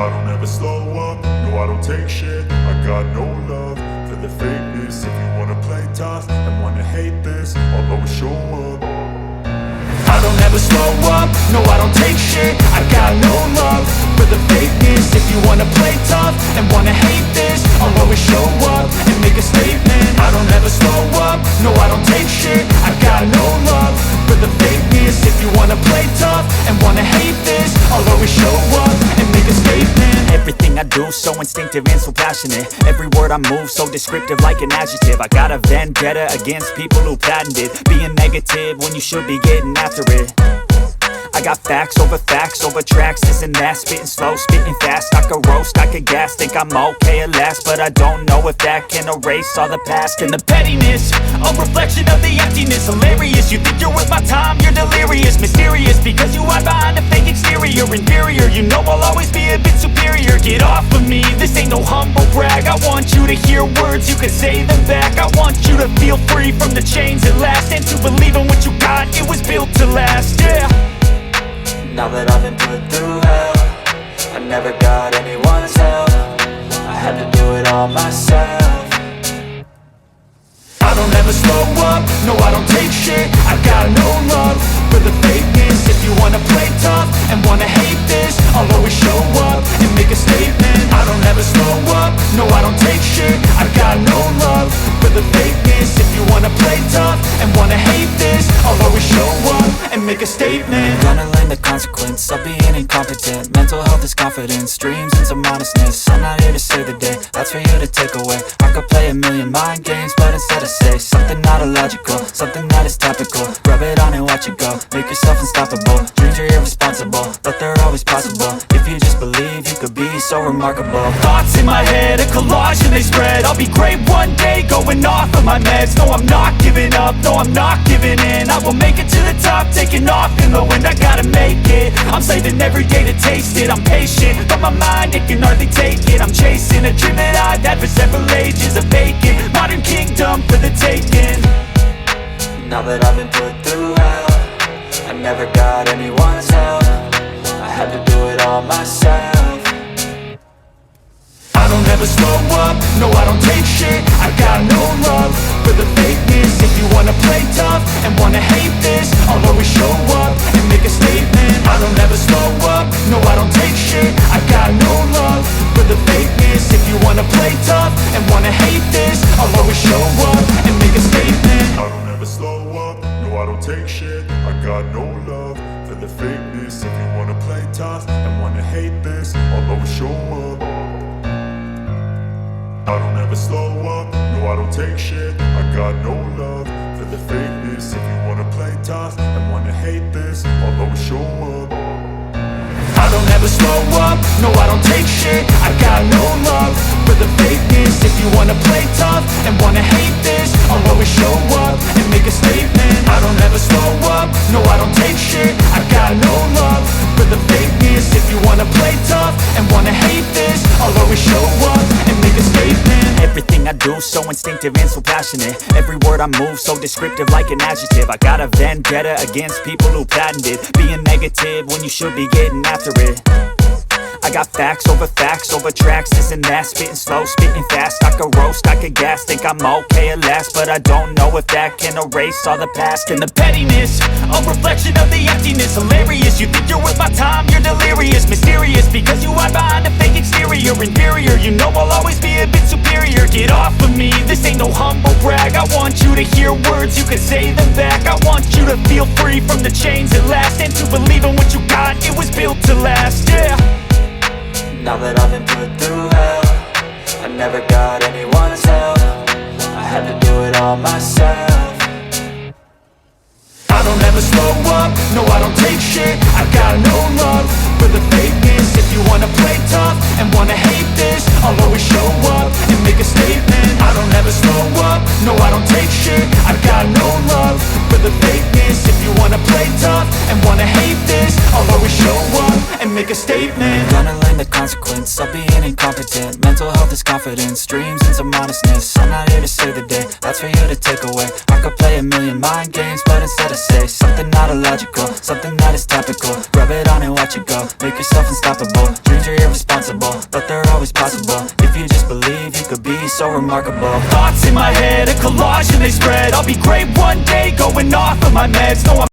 I don't ever slow up, no I don't take shit. I got no love for the fakeness. If you wanna play tough and wanna hate this, I'll always show up. I don't ever slow up, no I don't take shit. I got no love for the fakeness. If you wanna play tough and wanna hate this, I'll always show up and make a statement. I don't ever slow up, no I don't take shit. I got no love for the fakeness. If you wanna play tough and wanna hate this, I'll always show up and make a statement. Everything I do so instinctive and so passionate. Every word I move so descriptive like an adjective. I got a vendetta against people who patented being negative when you should be getting after it. I got facts over tracks, this and that. Spitting slow, spitting fast, I could roast, I could gas. Think I'm okay at last, but I don't know if that can erase all the past. And the pettiness, a reflection of the emptiness. Hilarious, you think you're worth my time, you're delirious. Mysterious, because you hide behind a fake exterior. Inferior, you know I'll always be a bit superior. Get off of me, this ain't no humble brag. I want you to hear words, you can say them back. I want you to feel free from the chains at last, and to believe in what you got, it was built to last, yeah. Now that I've been put through hell, I never got anyone's help. I had to do it all myself. I don't ever slow up, no I don't take shit. I got no love for the fakeness. If you wanna play tough and wanna hate this, I'll always show up and make a statement. I don't ever slow up, no I don't take shit. I got no love for the fakeness. If you wanna play tough and wanna hate this, I'll always show up and make a statement. Gonna learn the consequence of being incompetent. Mental health is confidence, dreams and some honestness. I'm not here to save the day, that's for you to take away. I could play a million mind games, but instead I say something not illogical, something that is topical. Rub it on and watch it go, make yourself unstoppable. Dreams are irresponsible, but they're always possible. If you just believe, you could be so remarkable. Thoughts in my head, a collage and they spread. I'll be great one day, going off of my meds. No, I'm not giving up, no, I'm not giving in. I will make it to the top, taking off in the wind. I gotta make it, I'm saving every day to taste it. I'm patient, but my mind, it can hardly take it. I'm chasing a dream that I've had for several ages. A vacant, modern kingdom for the taking. Now that I've been put through hell, I never got anyone's help. I had to do it all myself. I don't ever slow up, no I don't take shit. I got no love for the fakeness. If you wanna play tough and wanna hate this, I'll always show up and make a statement. I don't ever slow up, no I don't take shit. I got no love for the fakeness. If you wanna play tough and wanna hate this, I'll always show up and make a statement. I don't ever slow up, no I don't take shit. I got no love for the fakeness. If you wanna play tough and wanna hate this, I'll always show up. I don't ever slow up, no I don't take shit. I got no love for the fakeness. If you wanna play tough and wanna hate this, I'll always show up. I don't ever slow up, no I don't take shit. I got no love for the fakeness. If you wanna play tough and wanna hate this, I'll always show up and make a statement. I don't ever slow up, no I don't take shit. I got no love for the fakeness. If you wanna play tough and wanna hate this, I'll always show up and make a statement. Everything I do so instinctive and so passionate. Every word I move so descriptive like an adjective. I got a vendetta against people who patented being negative when you should be getting after it. I got facts over tracks, this and that. Spitting slow, spitting fast, I could roast, I could gas. Think I'm okay at last, but I don't know if that can erase all the past. And the pettiness, a reflection of the emptiness. Hilarious, you think you're worth my time, you're delirious. Mysterious, because you hide behind a fake exterior. Inferior, you know I'll always be a bit superior. Get off of me, this ain't no humble brag. I want you to hear words, you can say them back. I want you to feel free from the chains at last, and to believe in what you got, it was built to last, yeah. Now that I've been put through hell, I never got anyone's help. I had to do it all myself. I don't ever slow up, no I don't take shit. I got no love for the fakeness. If you wanna play tough and wanna hate this, I'll always show up and make a statement. I don't ever slow up, no I don't take shit. I got no love for the fakeness. If you wanna play tough and wanna hate this, I'll always show up and make a statement. Gonna learn the consequence of being incompetent. Mental health is confidence, dreams and some honestness. I'm not here to save the day, that's for you to take away. I could play a million mind games, but instead I say something not illogical, something that is topical. Rub it on and watch let you go. Make yourself unstoppable. Dreams are irresponsible, but they're always possible. If you just believe, you could be so remarkable. Thoughts in my head, a collage and they spread. I'll be great one day, going off of my meds. No, I'm